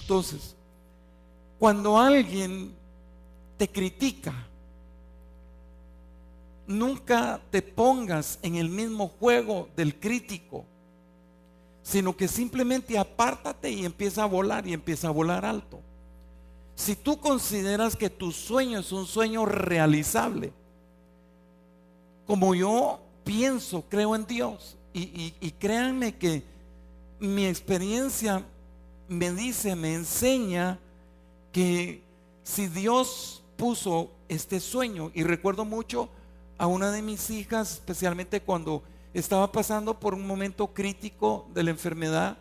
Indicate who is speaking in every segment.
Speaker 1: Entonces, cuando alguien te critica, nunca te pongas en el mismo juego del crítico, sino que simplemente apártate y empieza a volar, y empieza a volar alto. Si tú consideras que tu sueño es un sueño realizable, como yo pienso, creo en Dios, y créanme que mi experiencia me dice, me enseña que si Dios puso este sueño, y recuerdo mucho a una de mis hijas, especialmente cuando estaba pasando por un momento crítico de la enfermedad,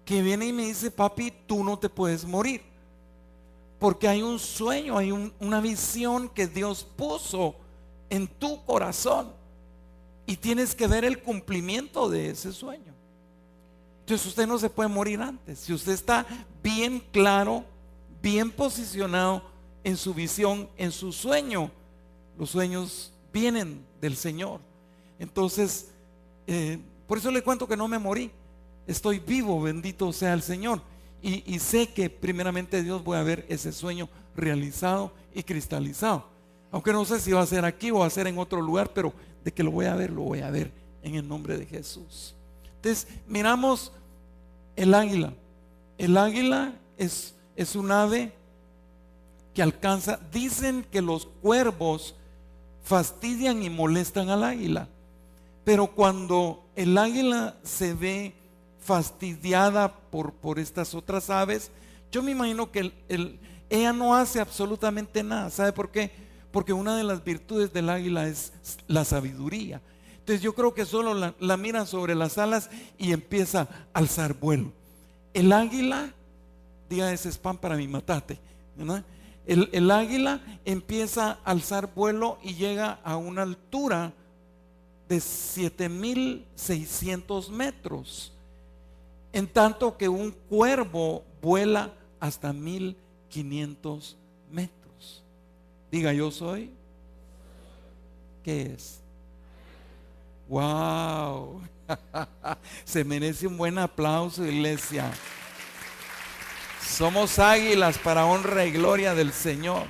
Speaker 1: que viene y me dice: papi, tú no te puedes morir, porque hay un sueño, hay una visión que Dios puso en tu corazón, y tienes que ver el cumplimiento de ese sueño. Entonces usted no se puede morir antes. Si usted está bien claro, bien posicionado en su visión, en su sueño, los sueños vienen del Señor. Entonces, por eso le cuento que no me morí. Estoy vivo, bendito sea el Señor. Y sé que primeramente Dios voy a ver ese sueño realizado y cristalizado. Aunque no sé si va a ser aquí o va a ser en otro lugar, pero de que lo voy a ver en el nombre de Jesús. Entonces, miramos el águila. El águila es un ave que alcanza. Dicen que los cuervos fastidian y molestan al águila, pero cuando el águila se ve fastidiada por estas otras aves, yo me imagino que ella no hace absolutamente nada. ¿Sabe por qué? Porque una de las virtudes del águila es la sabiduría. Entonces yo creo que solo la miran sobre las alas y empieza a alzar vuelo. El águila, diga, ese es pan para mi matate, ¿verdad? El águila empieza a alzar vuelo y llega a una altura de 7,600 metros, en tanto que un cuervo vuela hasta 1,500 metros. Diga, yo soy. ¿Qué es? ¡Wow! Se merece un buen aplauso, iglesia. Somos águilas para honra y gloria del Señor.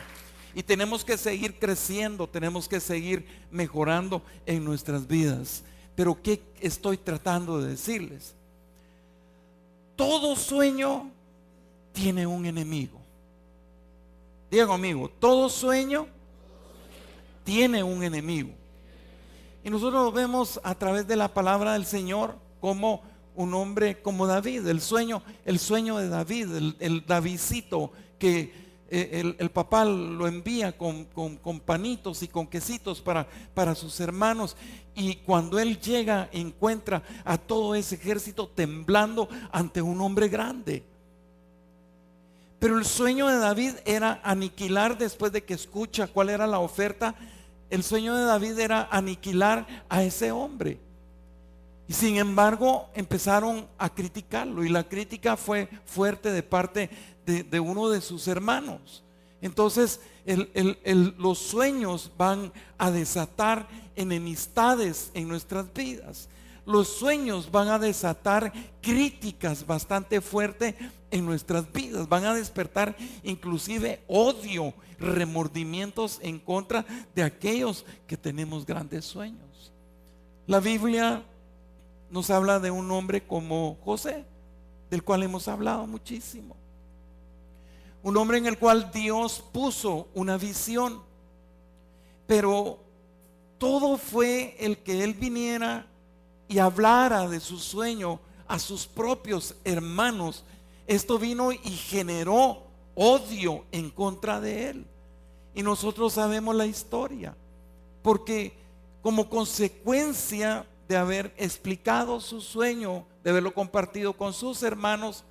Speaker 1: Y tenemos que seguir creciendo, tenemos que seguir mejorando en nuestras vidas. Pero ¿qué estoy tratando de decirles? Todo sueño tiene un enemigo. Diga conmigo, todo sueño tiene un enemigo. Y nosotros lo vemos a través de la palabra del Señor, como un hombre como David, el sueño de David, el Davidcito, que el papá lo envía con panitos y con quesitos para sus hermanos, y cuando él llega encuentra a todo ese ejército temblando ante un hombre grande. Pero el sueño de David era aniquilar, después de que escucha cuál era la oferta, el sueño de David era aniquilar a ese hombre. Y sin embargo empezaron a criticarlo, y la crítica fue fuerte de parte de uno de sus hermanos. Entonces los sueños van a desatar enemistades en nuestras vidas. Los sueños van a desatar críticas bastante fuertes en nuestras vidas. Van a despertar inclusive odio, remordimientos en contra de aquellos que tenemos grandes sueños. La Biblia nos habla de un hombre como José, del cual hemos hablado muchísimo. Un hombre en el cual Dios puso una visión, pero todo fue el que él viniera y hablara de su sueño a sus propios hermanos. Esto vino y generó odio en contra de él. Y nosotros sabemos la historia, porque como consecuencia de haber explicado su sueño, de haberlo compartido con sus hermanos,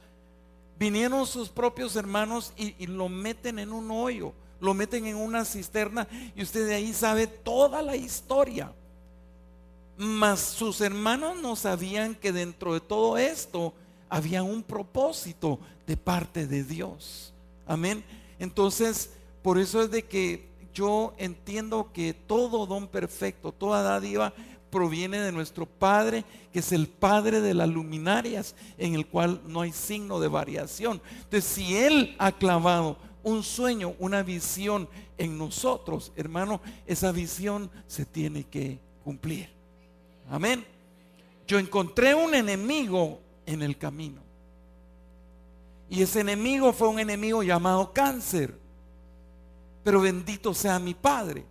Speaker 1: vinieron sus propios hermanos y lo meten en un hoyo, lo meten en una cisterna, y usted de ahí sabe toda la historia. Mas sus hermanos no sabían que dentro de todo esto había un propósito de parte de Dios. Amén. Entonces, por eso es de que yo entiendo que todo don perfecto, toda dádiva proviene de nuestro Padre, que es el Padre de las luminarias, en el cual no hay signo de variación. Entonces, si Él ha clavado un sueño, una visión en nosotros, hermano, esa visión se tiene que cumplir. Amén. Yo encontré un enemigo en el camino, y ese enemigo fue un enemigo llamado cáncer. Pero bendito sea mi Padre,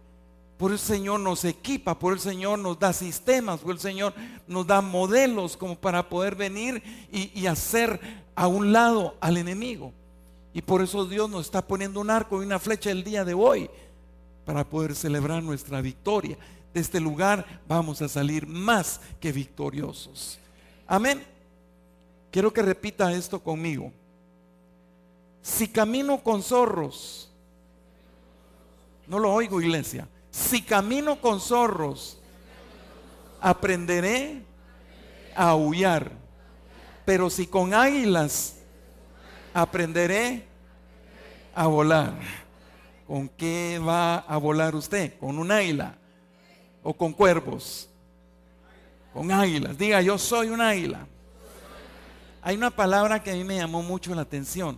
Speaker 1: por el Señor nos equipa, por el Señor nos da sistemas, por el Señor nos da modelos como para poder venir y hacer a un lado al enemigo. Y por eso Dios nos está poniendo un arco y una flecha el día de hoy para poder celebrar nuestra victoria. De este lugar vamos a salir más que victoriosos. Amén. Quiero que repita esto conmigo. Si camino con zorros, no lo oigo, iglesia. Si camino con zorros, aprenderé a aullar. Pero si con águilas, aprenderé a volar. ¿Con qué va a volar usted? ¿Con un águila o con cuervos? Con águilas. Diga, yo soy un águila. Hay una palabra que a mí me llamó mucho la atención,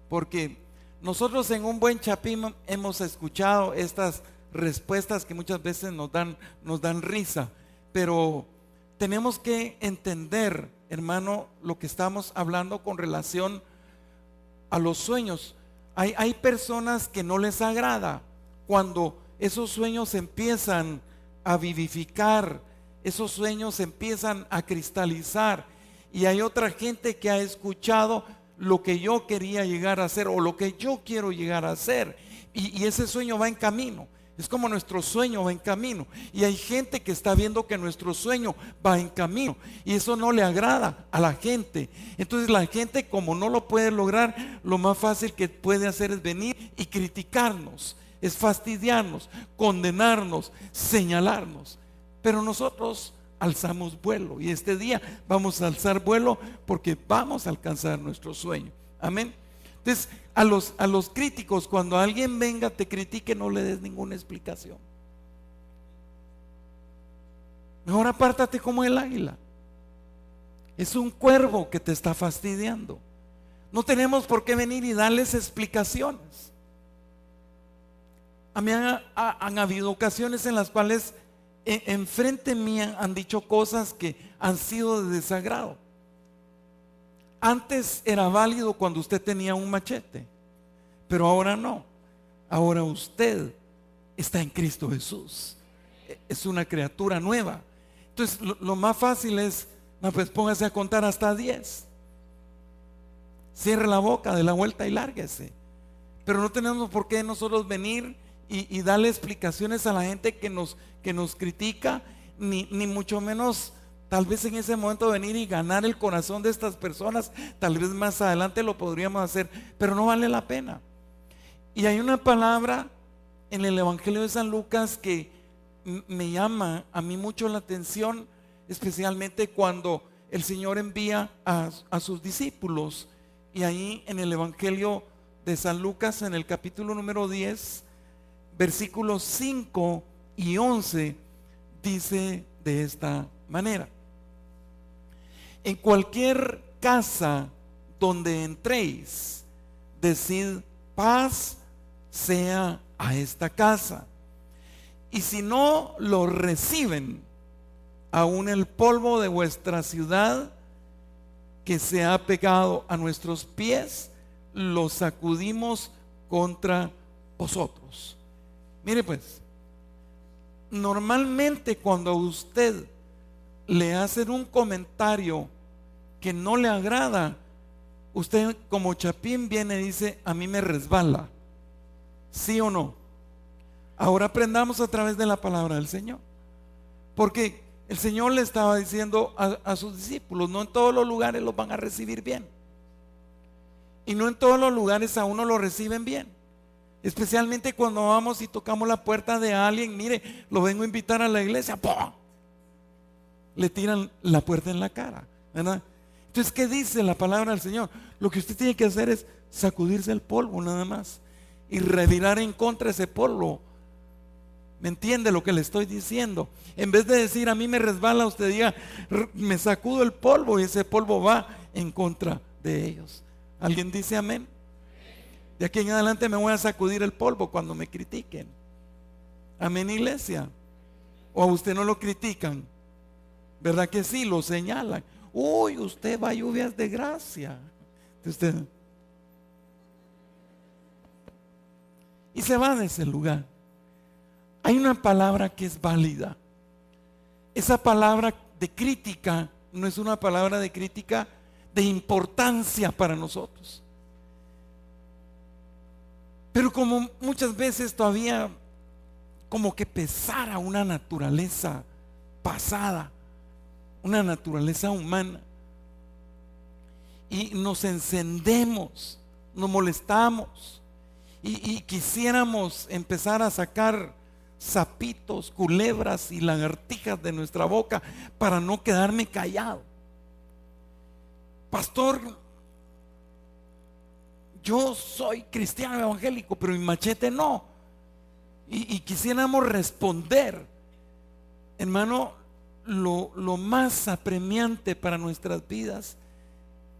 Speaker 1: porque nosotros en Un Buen Chapín hemos escuchado estas respuestas que muchas veces nos dan risa, pero tenemos que entender, hermano, lo que estamos hablando con relación a los sueños. Hay personas que no les agrada cuando esos sueños empiezan a vivificar, esos sueños empiezan a cristalizar, y hay otra gente que ha escuchado lo que yo quería llegar a hacer o lo que yo quiero llegar a hacer, y ese sueño va en camino. Es como nuestro sueño va en camino, y hay gente que está viendo que nuestro sueño va en camino, y eso no le agrada a la gente. Entonces la gente, como no lo puede lograr, lo más fácil que puede hacer es venir y criticarnos, es fastidiarnos, condenarnos, señalarnos. Pero nosotros alzamos vuelo, y este día vamos a alzar vuelo porque vamos a alcanzar nuestro sueño. Amén. Entonces, a los críticos, cuando alguien venga te critique, no le des ninguna explicación. Mejor apártate como el águila. Es un cuervo que te está fastidiando. No tenemos por qué venir y darles explicaciones. A mí han habido ocasiones en las cuales enfrente mía han dicho cosas que han sido de desagrado. Antes era válido cuando usted tenía un machete, pero ahora no. Ahora usted está en Cristo Jesús, es una criatura nueva. Entonces lo más fácil es, no, pues póngase a contar hasta 10, cierre la boca, dé la vuelta y lárguese. Pero no tenemos por qué nosotros venir y darle explicaciones a la gente que nos critica, ni mucho menos tal vez en ese momento venir y ganar el corazón de estas personas. Tal vez más adelante lo podríamos hacer, pero no vale la pena. Y hay una palabra en el Evangelio de San Lucas que me llama a mí mucho la atención, especialmente cuando el Señor envía a sus discípulos. Y ahí en el Evangelio de San Lucas, en el capítulo número 10, versículos 5 y 11, dice de esta manera: en cualquier casa donde entréis, decid paz sea a esta casa. Y si no lo reciben, aún el polvo de vuestra ciudad que se ha pegado a nuestros pies, lo sacudimos contra vosotros. Mire pues, normalmente cuando a usted le hacen un comentario que no le agrada, usted como Chapín viene y dice: a mí me resbala. ¿Sí o no? Ahora aprendamos a través de la palabra del Señor, porque el Señor le estaba diciendo a sus discípulos: no en todos los lugares los van a recibir bien, y no en todos los lugares a uno lo reciben bien. Especialmente cuando vamos y tocamos la puerta de alguien, mire, lo vengo a invitar a la iglesia, ¡pum!, le tiran la puerta en la cara, ¿verdad? Entonces, ¿qué dice la palabra del Señor? Lo que usted tiene que hacer es sacudirse el polvo nada más y revirar en contra ese polvo ¿Me entiende lo que le estoy diciendo? En vez de decir a mí me resbala, usted diga me sacudo el polvo y ese polvo va en contra de ellos. ¿Alguien dice amén? De aquí en adelante me voy a sacudir el polvo cuando me critiquen. Amén, iglesia. O a usted no lo critican, ¿verdad que sí? Lo señalan. Uy, usted va a lluvias de gracia. Usted y se va de ese lugar. Hay una palabra que es válida. Esa palabra de crítica no es una palabra de crítica de importancia para nosotros. Pero como muchas veces todavía como que pesara una naturaleza pasada, una naturaleza humana, y nos encendemos, nos molestamos y quisiéramos empezar a sacar sapitos, culebras y lagartijas de nuestra boca para no quedarme callado. Pastor, yo soy cristiano evangélico, pero mi machete no. Y quisiéramos responder, hermano, lo más apremiante para nuestras vidas,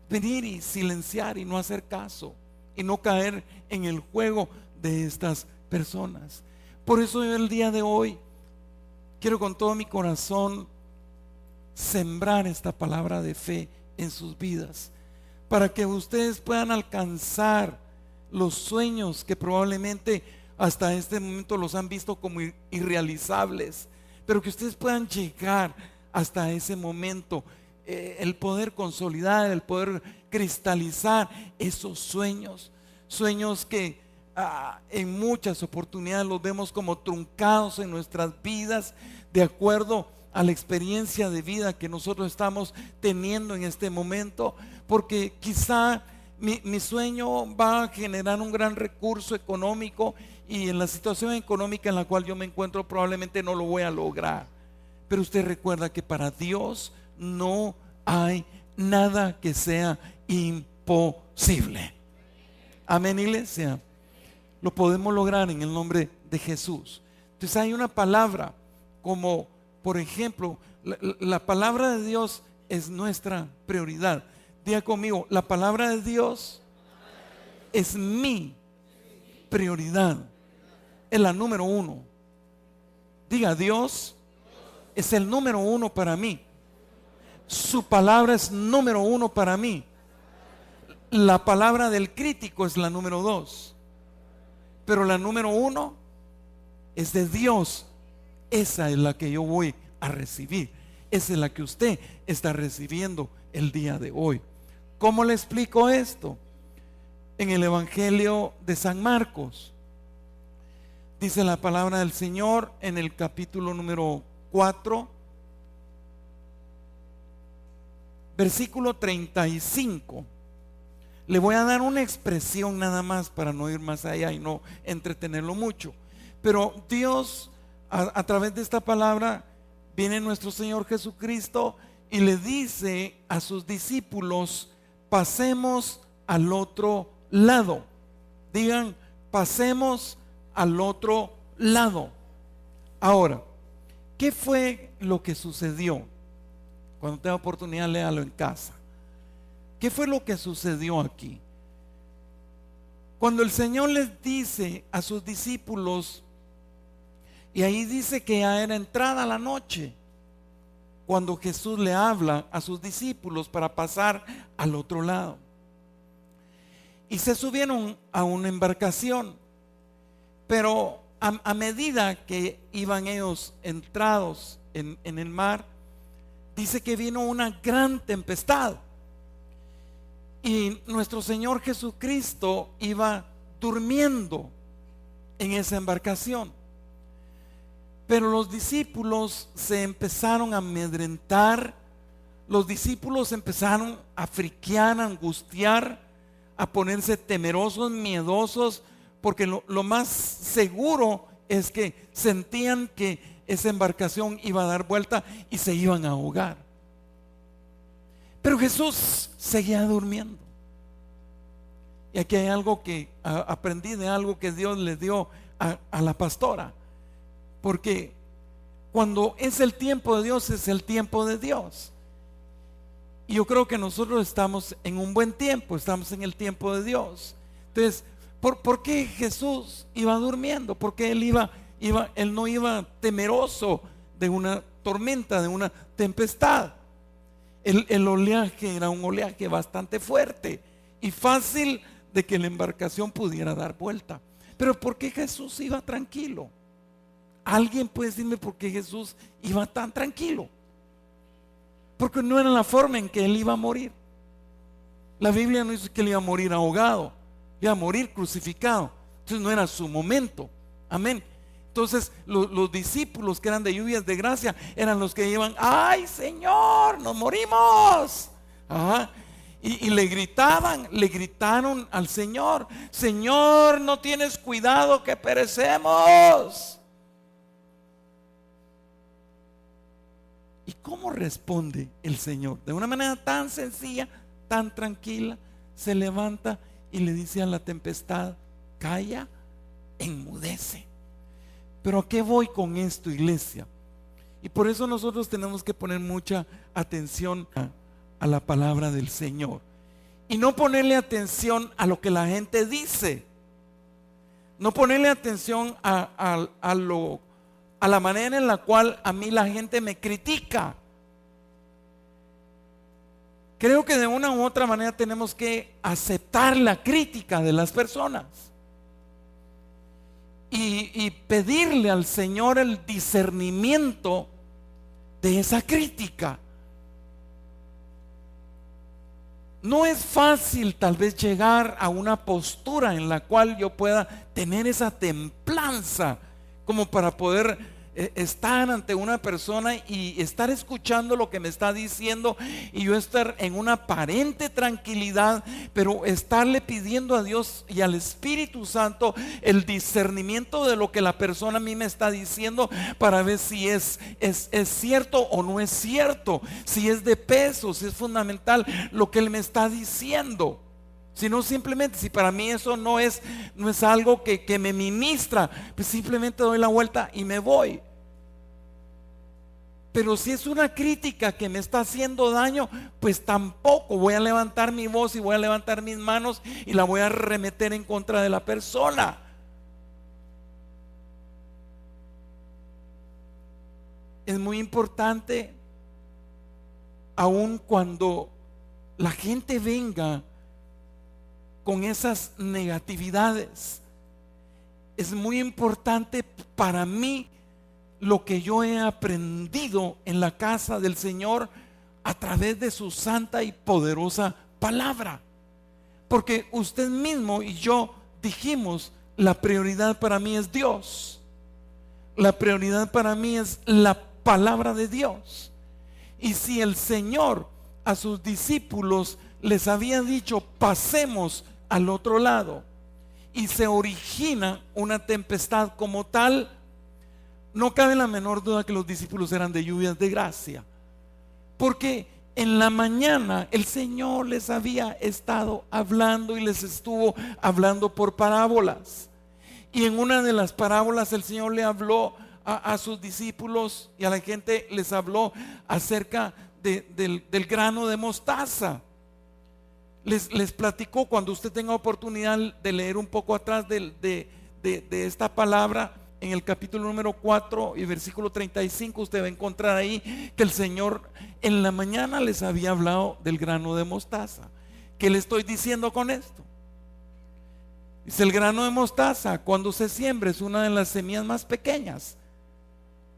Speaker 1: venir y silenciar y no hacer caso y no caer en el juego de estas personas. Por eso yo el día de hoy quiero con todo mi corazón sembrar esta palabra de fe en sus vidas, para que ustedes puedan alcanzar los sueños que probablemente hasta este momento los han visto como irrealizables, pero que ustedes puedan llegar hasta ese momento, el poder consolidar, el poder cristalizar esos sueños que en muchas oportunidades los vemos como truncados en nuestras vidas de acuerdo a la experiencia de vida que nosotros estamos teniendo en este momento, porque quizá mi sueño va a generar un gran recurso económico y en la situación económica en la cual yo me encuentro probablemente no lo voy a lograr, pero usted recuerda que para Dios no hay nada que sea imposible. Amén, iglesia. Lo podemos lograr en el nombre de Jesús. Entonces hay una palabra como, por ejemplo, la palabra de Dios es nuestra prioridad. Diga conmigo, la palabra de Dios es mi prioridad. Es la número uno. Diga, Dios es el número uno para mí. Su palabra es número uno para mí. La palabra del crítico es la número dos, pero la número uno es de Dios. Esa es la que yo voy a recibir. Esa es la que usted está recibiendo el día de hoy. ¿Cómo le explico esto? En el Evangelio de San Marcos dice la palabra del Señor en el capítulo número 4, versículo 35. Le voy a dar una expresión nada más para no ir más allá y no entretenerlo mucho. Pero Dios, a través de esta palabra, viene nuestro Señor Jesucristo y le dice a sus discípulos: pasemos al otro lado. Digan, pasemos al otro lado. Ahora, ¿qué fue lo que sucedió? Cuando tenga oportunidad, léalo en casa. ¿Qué fue lo que sucedió aquí? Cuando el Señor les dice a sus discípulos, y ahí dice que ya era entrada la noche, cuando Jesús le habla a sus discípulos para pasar al otro lado, y se subieron a una embarcación, pero a medida que iban ellos entrados en el mar, dice que vino una gran tempestad. Y nuestro Señor Jesucristo iba durmiendo en esa embarcación. Pero los discípulos se empezaron a amedrentar. Los discípulos empezaron a friquear, a angustiar, a ponerse temerosos, miedosos, porque lo más seguro es que sentían que esa embarcación iba a dar vuelta y se iban a ahogar. Pero Jesús seguía durmiendo. Y aquí hay algo que aprendí de algo que Dios le dio a la pastora. porque cuando es el tiempo de Dios, es el tiempo de Dios. Y yo creo que nosotros estamos en un buen tiempo, estamos en el tiempo de Dios. Entonces, ¿por qué Jesús iba durmiendo? Porque él no iba temeroso de una tormenta, de una tempestad. El oleaje era un oleaje bastante fuerte y fácil de que la embarcación pudiera dar vuelta. Pero ¿por qué Jesús iba tranquilo? ¿Alguien puede decirme por qué Jesús iba tan tranquilo? Porque no era la forma en que él iba a morir. La Biblia no dice que él iba a morir ahogado, iba a morir crucificado. Entonces no era su momento. Amén. Entonces los discípulos que eran de lluvias de gracia eran los que iban: ¡ay, Señor, nos morimos! Ajá. Y le gritaron al Señor: Señor, ¿no tienes cuidado que perecemos? ¿Y cómo responde el Señor? De una manera tan sencilla, tan tranquila, se levanta y le dice a la tempestad: calla, enmudece. Pero ¿a qué voy con esto, iglesia? Y por eso nosotros tenemos que poner mucha atención a la palabra del Señor y no ponerle atención a lo que la gente dice, no ponerle atención a la manera en la cual a mí la gente me critica. Creo que de una u otra manera tenemos que aceptar la crítica de las personas y pedirle al Señor el discernimiento de esa crítica. No es fácil tal vez llegar a una postura en la cual yo pueda tener esa templanza como para poder estar ante una persona y estar escuchando lo que me está diciendo y yo estar en una aparente tranquilidad, pero estarle pidiendo a Dios y al Espíritu Santo el discernimiento de lo que la persona a mí me está diciendo, para ver si es cierto o no es cierto, si es de peso, si es fundamental lo que Él me está diciendo. Sino simplemente, si para mí eso no es algo que me ministra, pues simplemente doy la vuelta y me voy. Pero si es una crítica que me está haciendo daño, pues tampoco voy a levantar mi voz y voy a levantar mis manos y la voy a arremeter en contra de la persona. Es muy importante, aun cuando la gente venga con esas negatividades, es muy importante para mí lo que yo he aprendido en la casa del Señor a través de su santa y poderosa palabra. Porque usted mismo y yo dijimos: la prioridad para mí es Dios, la prioridad para mí es la palabra de Dios. Y si el Señor a sus discípulos les había dicho: pasemos al otro lado, y se origina una tempestad como tal, no cabe la menor duda que los discípulos eran de lluvias de gracia, porque en la mañana el Señor les había estado hablando y les estuvo hablando por parábolas, y en una de las parábolas el Señor le habló a sus discípulos y a la gente, les habló acerca del grano de mostaza. Les platicó, cuando usted tenga oportunidad de leer un poco atrás de esta palabra, en el capítulo número 4 y versículo 35, usted va a encontrar ahí que el Señor en la mañana les había hablado del grano de mostaza. ¿Qué le estoy diciendo con esto? Dice: el grano de mostaza, cuando se siembra, es una de las semillas más pequeñas,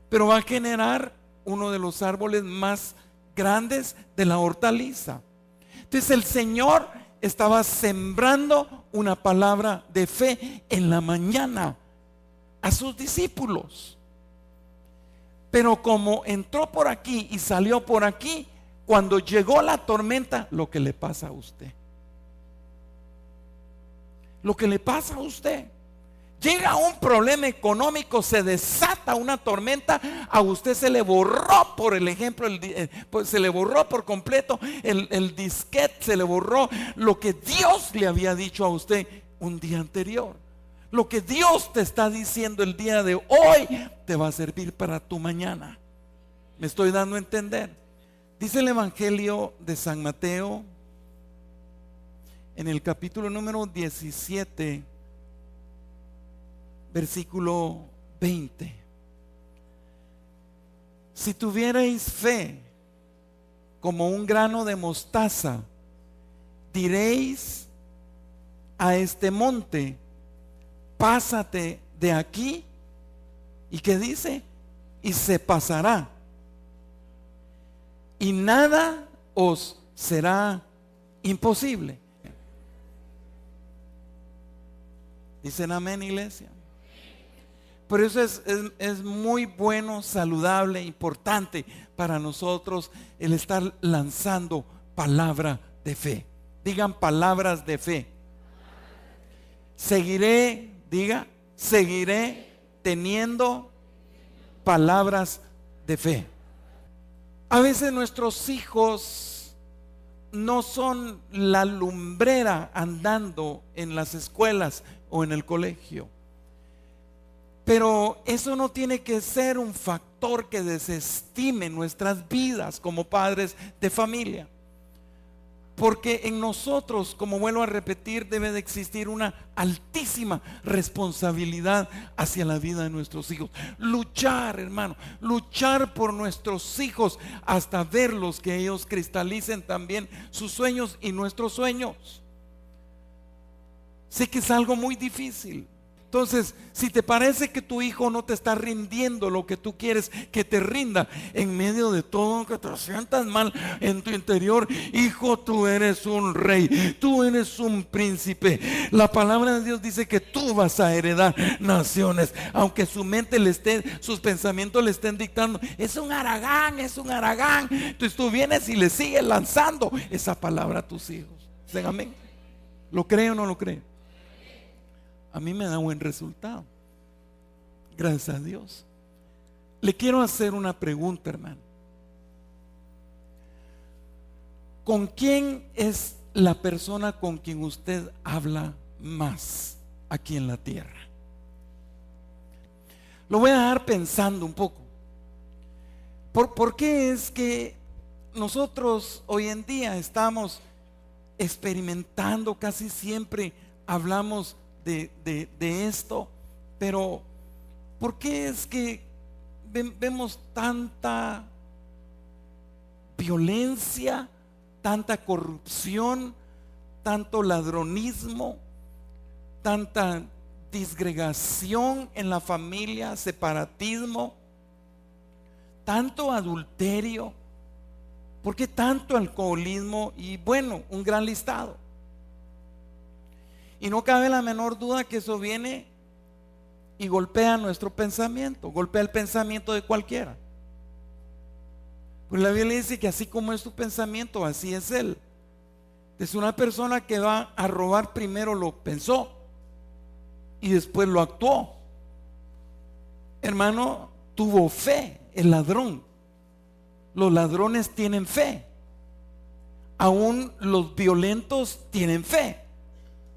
Speaker 1: pero va a generar uno de los árboles más grandes de la hortaliza. Entonces el Señor estaba sembrando una palabra de fe en la mañana a sus discípulos. Pero como entró por aquí y salió por aquí, cuando llegó la tormenta, lo que le pasa a usted, lo que le pasa a usted, llega un problema económico, se desata una tormenta, a usted se le borró, por el ejemplo, pues se le borró por completo el disquete, se le borró lo que Dios le había dicho a usted un día anterior. Lo que Dios te está diciendo el día de hoy te va a servir para tu mañana. ¿Me estoy dando a entender? Dice el Evangelio de San Mateo en el capítulo número 17, versículo 20. Si tuvierais fe como un grano de mostaza, diréis a este monte: pásate de aquí, ¿y qué dice? Y se pasará, y nada os será imposible. ¿Dicen amén, iglesia? Por eso es muy bueno, saludable, importante para nosotros el estar lanzando palabra de fe. Digan palabras de fe. Seguiré, diga, seguiré teniendo palabras de fe. A veces nuestros hijos no son la lumbrera andando en las escuelas o en el colegio, pero eso no tiene que ser un factor que desestime nuestras vidas como padres de familia. Porque en nosotros, como vuelvo a repetir, debe de existir una altísima responsabilidad hacia la vida de nuestros hijos. Luchar, hermano, luchar por nuestros hijos hasta verlos, que ellos cristalicen también sus sueños y nuestros sueños. Sé que es algo muy difícil. Entonces, si te parece que tu hijo no te está rindiendo lo que tú quieres que te rinda, en medio de todo, que te sientas mal en tu interior, hijo, tú eres un rey, tú eres un príncipe. La palabra de Dios dice que tú vas a heredar naciones, aunque su mente le esté, sus pensamientos le estén dictando: es un haragán, es un haragán. Entonces tú vienes y le sigues lanzando esa palabra a tus hijos. ¿Dicen amén? ¿Lo cree o no lo cree? A mí me da buen resultado, gracias a Dios. Le quiero hacer una pregunta, hermano. ¿Con quién es la persona con quien usted habla más aquí en la tierra? Lo voy a dejar pensando un poco. ¿Por qué es que nosotros hoy en día estamos experimentando, casi siempre hablamos de esto, pero ¿por qué es que vemos tanta violencia, tanta corrupción, tanto ladronismo, tanta disgregación en la familia, separatismo, tanto adulterio? ¿Por qué tanto alcoholismo? Y bueno, un gran listado. Y no cabe la menor duda que eso viene y golpea nuestro pensamiento, golpea el pensamiento de cualquiera. Pues la Biblia dice que así como es tu pensamiento, así es él. Es una persona que va a robar, primero lo pensó y después lo actuó. Hermano, tuvo fe el ladrón. Los ladrones tienen fe. Aún los violentos tienen fe.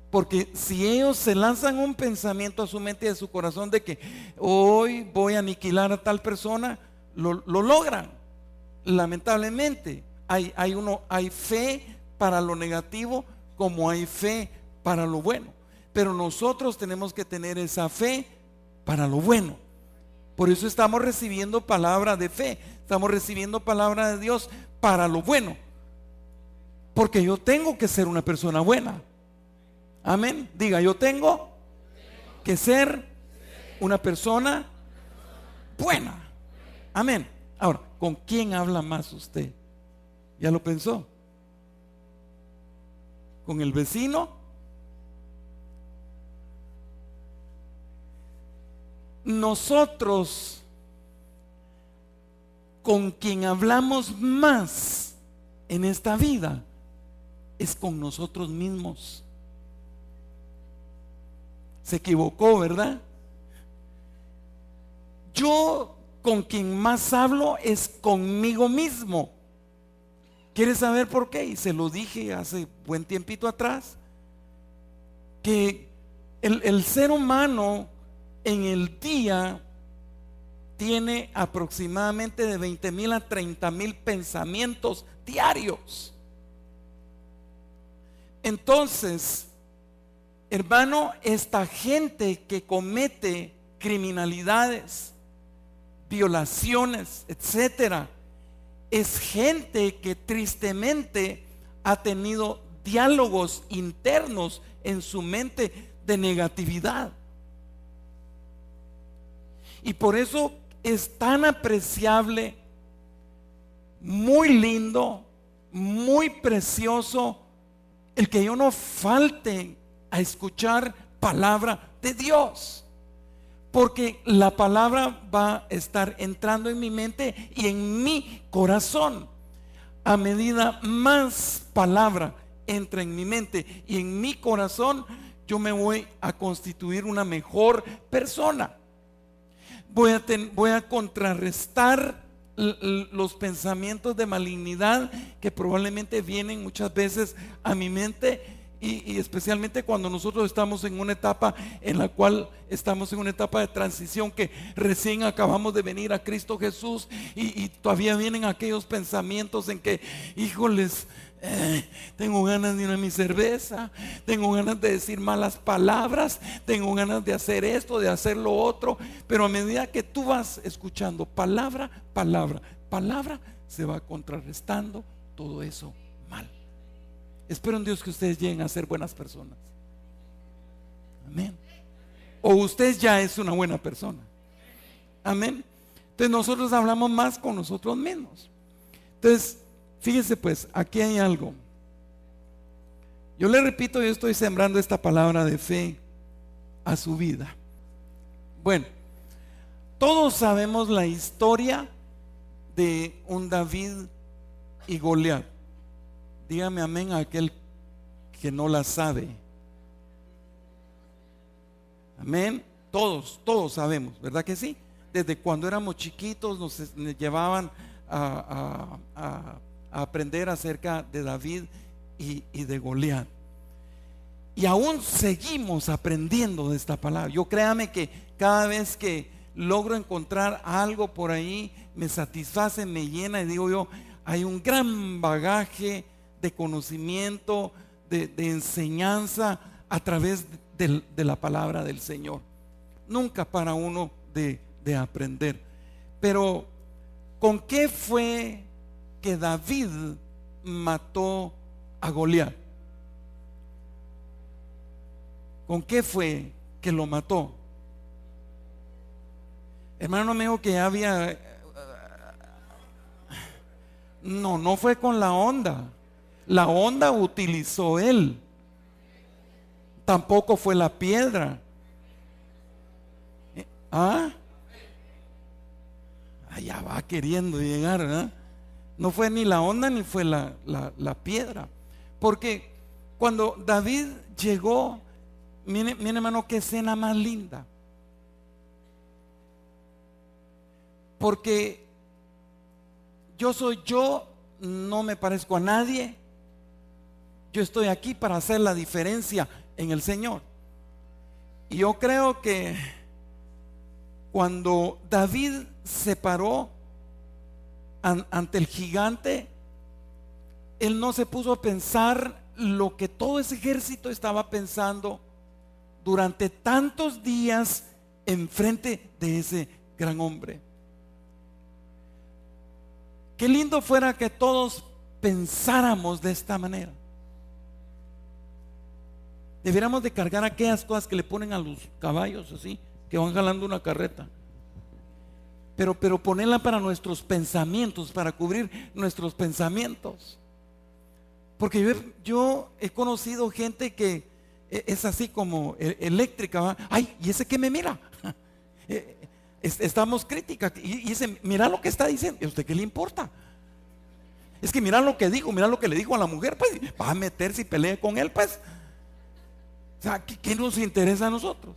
Speaker 1: Porque si ellos se lanzan un pensamiento a su mente y a su corazón de que hoy voy a aniquilar a tal persona, lo logran. Lamentablemente hay fe para lo negativo como hay fe para lo bueno. Pero nosotros tenemos que tener esa fe para lo bueno. Por eso estamos recibiendo palabra de fe, estamos recibiendo palabra de Dios para lo bueno. Porque yo tengo que ser una persona buena. Amén. Diga, yo tengo que ser una persona buena. Amén. Ahora, ¿con quién habla más usted? ¿Ya lo pensó? ¿Con el vecino? Nosotros, con quien hablamos más en esta vida, es con nosotros mismos. Se equivocó, ¿verdad? Yo con quien más hablo es conmigo mismo. ¿Quieres saber por qué? Y se lo dije hace buen tiempito atrás, que El ser humano en el día tiene aproximadamente de 20,000 a 30,000 pensamientos diarios. Entonces, hermano, esta gente que comete criminalidades, violaciones, etcétera, es gente que tristemente ha tenido diálogos internos en su mente de negatividad. Y por eso es tan apreciable, muy lindo, muy precioso el que yo no falte a escuchar palabra de Dios, porque la palabra va a estar entrando en mi mente y en mi corazón. A medida más palabra entra en mi mente y en mi corazón, yo me voy a constituir una mejor persona. Voy a contrarrestar los pensamientos de malignidad que probablemente vienen muchas veces a mi mente, y especialmente cuando nosotros estamos en una etapa en la cual estamos en una etapa de transición, que recién acabamos de venir a Cristo Jesús, y todavía vienen aquellos pensamientos en que, híjoles, tengo ganas de ir a mi cerveza, tengo ganas de decir malas palabras, tengo ganas de hacer esto, de hacer lo otro. Pero a medida que tú vas escuchando palabra, palabra, palabra, se va contrarrestando todo eso mal. Espero en Dios que ustedes lleguen a ser buenas personas. Amén. O usted ya es una buena persona. Amén. Entonces nosotros hablamos más con nosotros mismos. Entonces, fíjese pues, aquí hay algo. Yo le repito, yo estoy sembrando esta palabra de fe a su vida. Bueno, todos sabemos la historia de un David y Goliat. Dígame amén a aquel que no la sabe. Amén. Todos sabemos, ¿verdad que sí? Desde cuando éramos chiquitos nos llevaban a aprender acerca de David y de Goliat. Y aún seguimos aprendiendo de esta palabra. Yo créame que cada vez que logro encontrar algo por ahí, me satisface, me llena, y digo yo, hay un gran bagaje de conocimiento, de enseñanza a través de la palabra del Señor. Nunca para uno de aprender. Pero ¿con qué fue que David mató a Goliat? ¿Con qué fue que lo mató? Hermano, me dijo que había... No fue con la honda. La honda utilizó él. Tampoco fue la piedra. Allá va queriendo llegar, ¿verdad? No fue ni la honda ni fue la piedra. Porque cuando David llegó, mire hermano, qué escena más linda. Porque yo soy yo, no me parezco a nadie. Yo estoy aquí para hacer la diferencia en el Señor. Y yo creo que cuando David se paró ante el gigante, él no se puso a pensar lo que todo ese ejército estaba pensando durante tantos días enfrente de ese gran hombre. Qué lindo fuera que todos pensáramos de esta manera. Deberíamos de cargar aquellas cosas que le ponen a los caballos así, que van jalando una carreta, pero ponerla para nuestros pensamientos, para cubrir nuestros pensamientos. Porque yo he conocido gente que es así como eléctrica, ¿va? Ay, ¿y ese que me mira? Estamos críticas y dice, mira lo que está diciendo. ¿Y a usted qué le importa? Es que mira lo que dijo, mira lo que le dijo a la mujer, pues va a meterse y pelee con él, pues. O sea, ¿qué nos interesa a nosotros?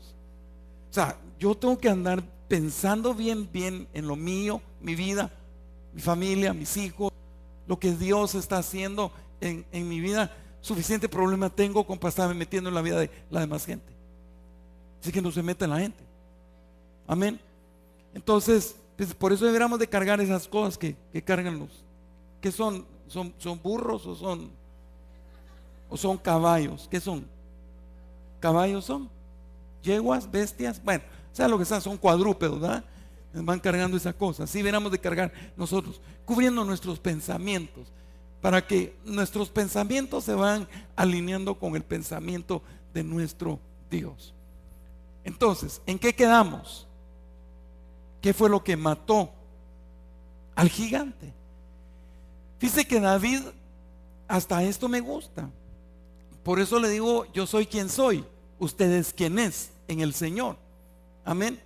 Speaker 1: O sea, yo tengo que andar pensando bien en lo mío, mi vida, mi familia, mis hijos, lo que Dios está haciendo en mi vida. Suficiente problema tengo con para estarme metiendo en la vida de la demás gente. Así que no se meta en la gente. Amén. Entonces, pues, por eso deberíamos de cargar esas cosas que cargan los. ¿Qué son? ¿Son burros o son caballos? ¿Qué son? ¿Caballos son? ¿Yeguas? ¿Bestias? Bueno, sea lo que sea, son cuadrúpedos, ¿verdad? Van cargando esa cosa. Así deberíamos de cargar nosotros, cubriendo nuestros pensamientos, para que nuestros pensamientos se van alineando con el pensamiento de nuestro Dios. Entonces, ¿en qué quedamos? ¿Qué fue lo que mató al gigante? Dice que David, hasta esto me gusta. Por eso le digo, yo soy quien soy, usted es quien es en el Señor. Amén.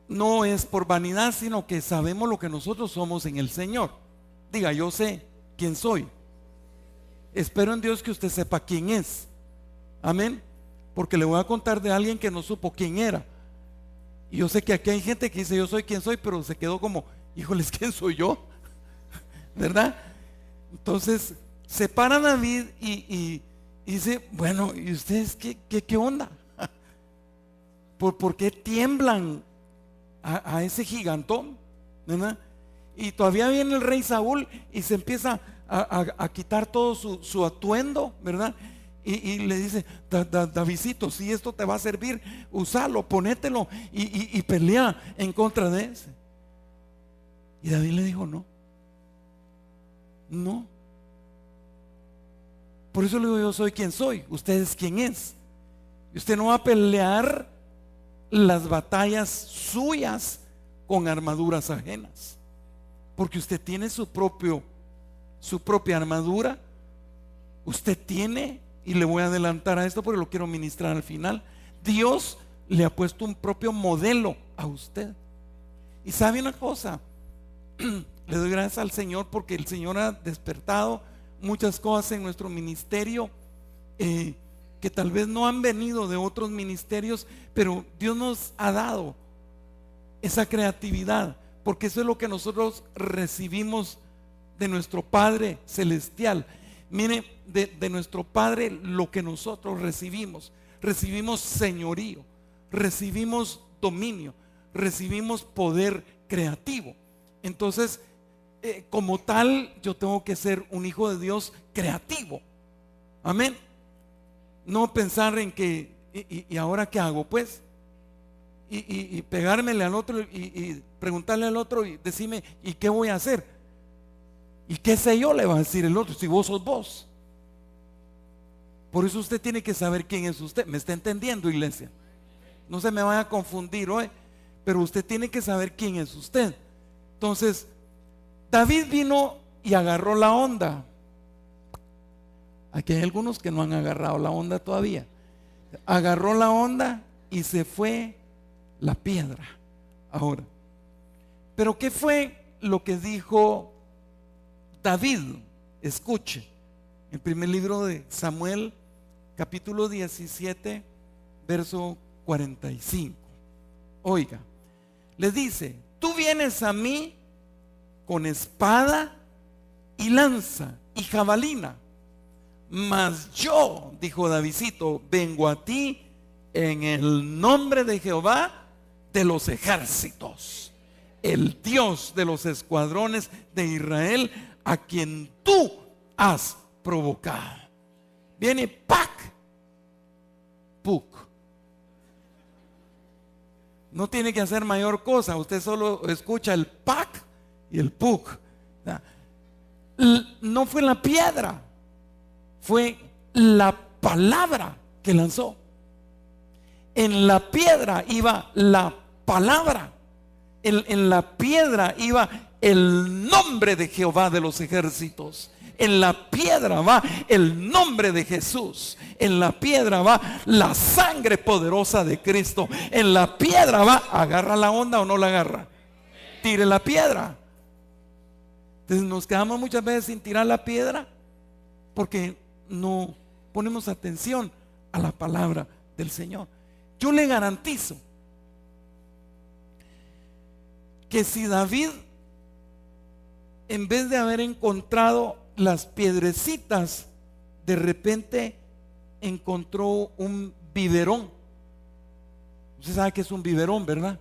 Speaker 1: No es por vanidad, sino que sabemos lo que nosotros somos en el Señor. Diga, yo sé quién soy. Espero en Dios que usted sepa quién es. Amén. Porque le voy a contar de alguien que no supo quién era. Y yo sé que aquí hay gente que dice yo soy quien soy, pero se quedó como, híjoles, ¿quién soy yo? ¿Verdad? Entonces se para David y dice, bueno, ¿y ustedes qué onda? ¿Por qué tiemblan a ese gigantón? ¿Verdad? Y todavía viene el rey Saúl y se empieza a quitar todo su atuendo, ¿verdad? Y le dice, Davidcito, si esto te va a servir, usalo, ponételo y pelea en contra de ese. Y David le dijo, no. Por eso le digo, yo soy quien soy, usted es quien es. Y usted no va a pelear las batallas suyas con armaduras ajenas, porque usted tiene su propia armadura. Usted tiene, y le voy a adelantar a esto porque lo quiero ministrar al final, Dios le ha puesto un propio modelo a usted. Y sabe una cosa, le doy gracias al Señor porque el Señor ha despertado muchas cosas en nuestro ministerio que tal vez no han venido de otros ministerios, pero Dios nos ha dado esa creatividad, porque eso es lo que nosotros recibimos de nuestro Padre Celestial. Mire, de nuestro Padre lo que nosotros recibimos señorío, recibimos dominio, recibimos poder creativo. Entonces, como tal, yo tengo que ser un hijo de Dios creativo. Amén. No pensar en que, ¿y ahora qué hago? Pues, y pegármele al otro y preguntarle al otro y decirme, ¿y qué voy a hacer? ¿Y qué sé yo? Le va a decir el otro, si vos sos vos. Por eso usted tiene que saber quién es usted. ¿Me está entendiendo, iglesia? No se me vaya a confundir hoy, pero usted tiene que saber quién es usted. Entonces, David vino y agarró la onda. Aquí hay algunos que no han agarrado la onda todavía. Agarró la onda y se fue la piedra. Ahora, pero ¿qué fue lo que dijo David? Escuche, el primer libro de Samuel, capítulo 17, verso 45. Oiga, le dice, tú vienes a mí con espada y lanza y jabalina, mas yo, dijo Davidcito, vengo a ti en el nombre de Jehová de los ejércitos, el Dios de los escuadrones de Israel, a quien tú has provocado. Viene pac, puc. No tiene que hacer mayor cosa, usted solo escucha el pac y el puc. No fue la piedra, fue la palabra que lanzó. En la piedra iba la palabra. En la piedra iba el nombre de Jehová de los ejércitos. En la piedra va el nombre de Jesús. En la piedra va la sangre poderosa de Cristo. En la piedra va, ¿agarra la onda o no la agarra? Tire la piedra. Entonces nos quedamos muchas veces sin tirar la piedra porque no ponemos atención a la palabra del Señor. Yo le garantizo que si David, en vez de haber encontrado las piedrecitas, de repente encontró un biberón. Usted sabe que es un biberón, ¿verdad?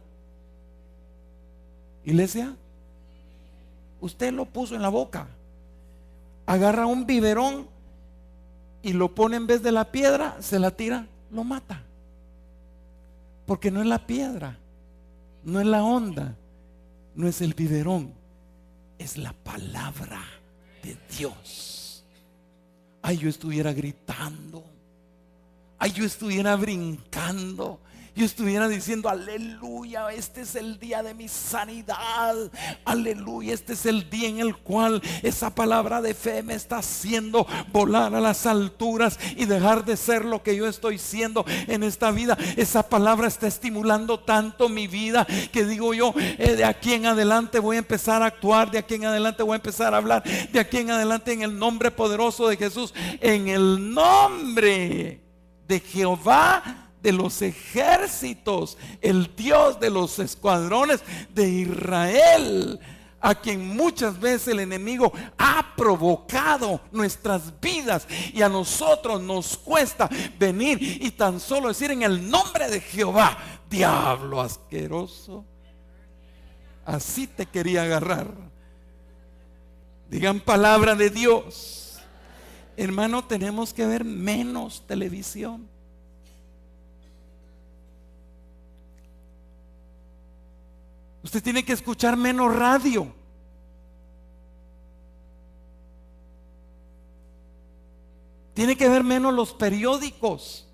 Speaker 1: Iglesia, usted lo puso en la boca. Agarra un biberón y lo pone en vez de la piedra, se la tira, lo mata. Porque no es la piedra, no es la onda, no es el biberón, es la palabra de Dios. Ay, yo estuviera gritando, ay, yo estuviera brincando, yo estuviera diciendo: aleluya, este es el día de mi sanidad, aleluya, este es el día en el cual esa palabra de fe me está haciendo volar a las alturas y dejar de ser lo que yo estoy siendo en esta vida. Esa palabra está estimulando tanto mi vida que digo yo, de aquí en adelante voy a empezar a actuar, de aquí en adelante voy a empezar a hablar, de aquí en adelante en el nombre poderoso de Jesús, en el nombre de Jehová de los ejércitos, el Dios de los escuadrones de Israel, a quien muchas veces el enemigo ha provocado nuestras vidas y a nosotros nos cuesta venir y tan solo decir: en el nombre de Jehová. Diablo asqueroso, así te quería agarrar. Digan palabra de Dios. Hermano, tenemos que ver menos televisión. Usted tiene que escuchar menos radio. Tiene que ver menos los periódicos.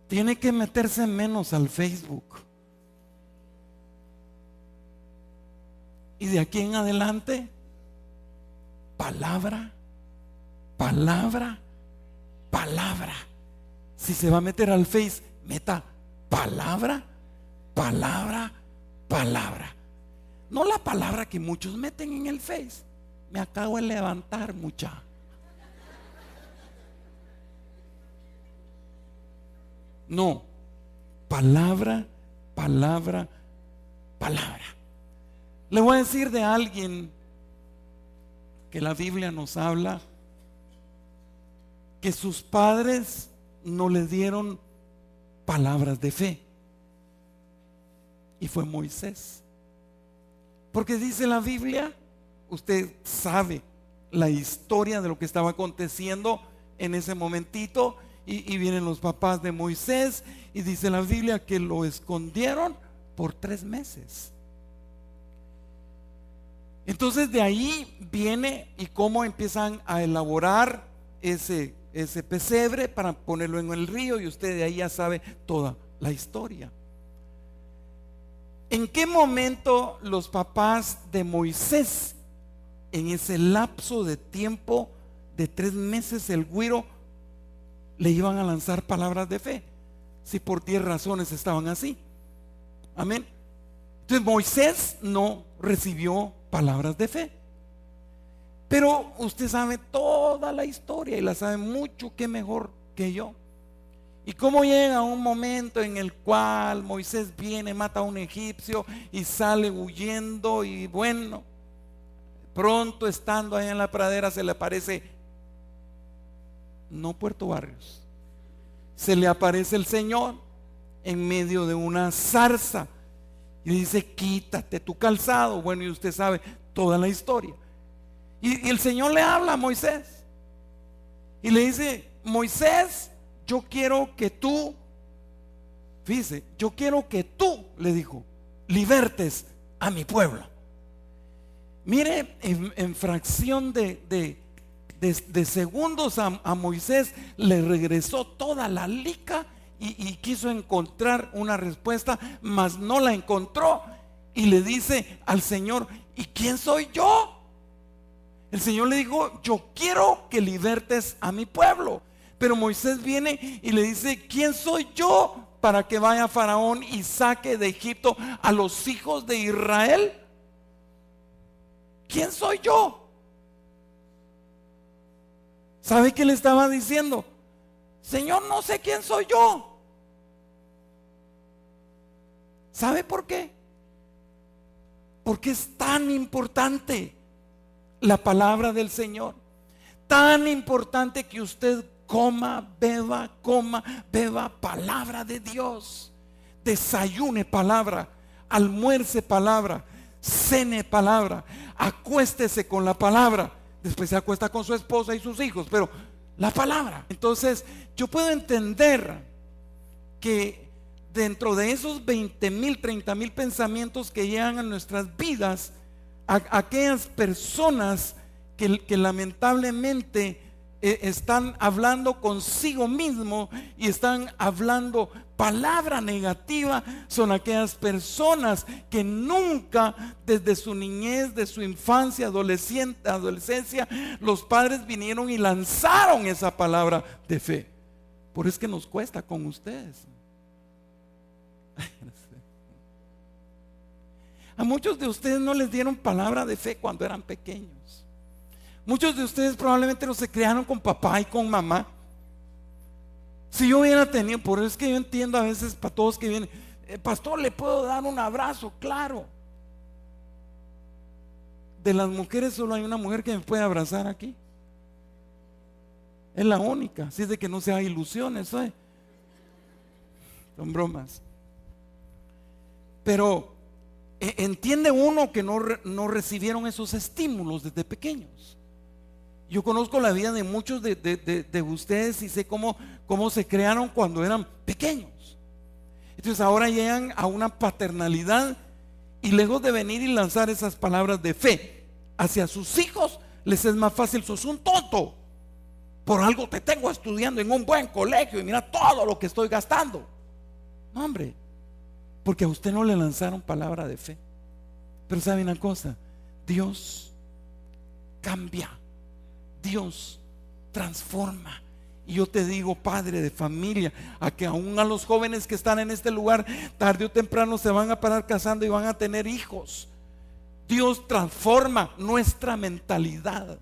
Speaker 1: Tiene que meterse menos al Facebook. Y de aquí en adelante, palabra, palabra, palabra. Si se va a meter al Face, meta palabra, palabra, palabra. No la palabra que muchos meten en el Face: me acabo de levantar, mucha. No, palabra, palabra, palabra. Le voy a decir de alguien que la Biblia nos habla que sus padres no le dieron palabras de fe, y fue Moisés. Porque dice la Biblia, usted sabe la historia de lo que estaba aconteciendo en ese momentito, y vienen los papás de Moisés, y dice la Biblia que lo escondieron por 3 meses. Entonces de ahí viene y cómo empiezan a elaborar ese pesebre para ponerlo en el río, y usted de ahí ya sabe toda la historia. ¿En qué momento los papás de Moisés, en ese lapso de tiempo de 3 meses, el güiro, le iban a lanzar palabras de fe? Si por 10 razones estaban así. Amén. Entonces Moisés no recibió palabras de fe. Pero usted sabe toda la historia y la sabe mucho que mejor que yo. Y cómo llega un momento en el cual Moisés viene, mata a un egipcio y sale huyendo, y bueno, pronto estando ahí en la pradera se le aparece, no Puerto Barrios, se le aparece el Señor en medio de una zarza y dice: quítate tu calzado. Bueno, y usted sabe toda la historia. Y el Señor le habla a Moisés y le dice: Moisés, yo quiero que tú, fíjese, yo quiero que tú, le dijo, libertes a mi pueblo. Mire, en fracción de segundos a Moisés le regresó toda la lica y quiso encontrar una respuesta, mas no la encontró, y le dice al Señor: ¿y quién soy yo? El Señor le dijo: yo quiero que libertes a mi pueblo. Pero Moisés viene y le dice: ¿quién soy yo para que vaya Faraón y saque de Egipto a los hijos de Israel? ¿Quién soy yo? ¿Sabe qué le estaba diciendo? Señor, no sé quién soy yo. ¿Sabe por qué? Porque es tan importante la palabra del Señor, tan importante que usted coma, beba palabra de Dios. Desayune palabra, almuerce palabra, cene palabra, acuéstese con la palabra. Después se acuesta con su esposa y sus hijos, pero la palabra. Entonces yo puedo entender que dentro de esos 20,000, 30,000 pensamientos que llegan a nuestras vidas, aquellas personas que lamentablemente están hablando consigo mismo y están hablando palabra negativa, son aquellas personas que nunca desde su niñez, de su infancia, adolescencia, los padres vinieron y lanzaron esa palabra de fe. Por eso es que nos cuesta con ustedes. A muchos de ustedes no les dieron palabra de fe cuando eran pequeños. Muchos de ustedes probablemente no se criaron con papá y con mamá. Si yo hubiera tenido, por eso es que yo entiendo a veces para todos que vienen, pastor, ¿le puedo dar un abrazo? Claro. De las mujeres solo hay una mujer que me puede abrazar aquí. Es la única. Así es de que no se haga ilusiones, ¿sabes? Son bromas. Pero entiende uno que no recibieron esos estímulos desde pequeños. Yo conozco la vida de muchos de ustedes y sé cómo se crearon cuando eran pequeños. Entonces ahora llegan a una paternalidad y lejos de venir y lanzar esas palabras de fe hacia sus hijos, les es más fácil: sos un tonto, por algo te tengo estudiando en un buen colegio y mira todo lo que estoy gastando. No, hombre, porque a usted no le lanzaron palabra de fe. Pero sabe una cosa, Dios cambia, Dios transforma. Y yo te digo, padre de familia, a que aún a los jóvenes que están en este lugar, tarde o temprano se van a parar casando y van a tener hijos. Dios transforma nuestra mentalidad.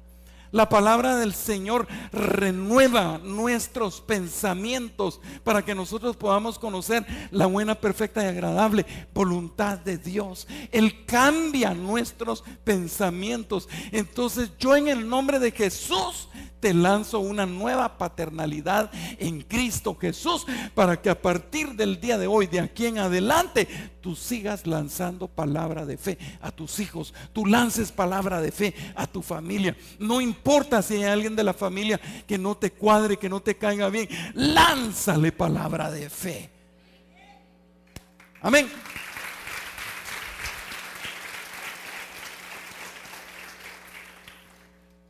Speaker 1: La palabra del Señor renueva nuestros pensamientos para que nosotros podamos conocer la buena, perfecta y agradable voluntad de Dios. Él cambia nuestros pensamientos. Entonces yo, en el nombre de Jesús, te lanzo una nueva paternalidad en Cristo Jesús, para que a partir del día de hoy, de aquí en adelante, tú sigas lanzando palabra de fe a tus hijos, tú lances palabra de fe a tu familia. No importa si hay alguien de la familia que no te cuadre, que no te caiga bien, lánzale palabra de fe. Amén.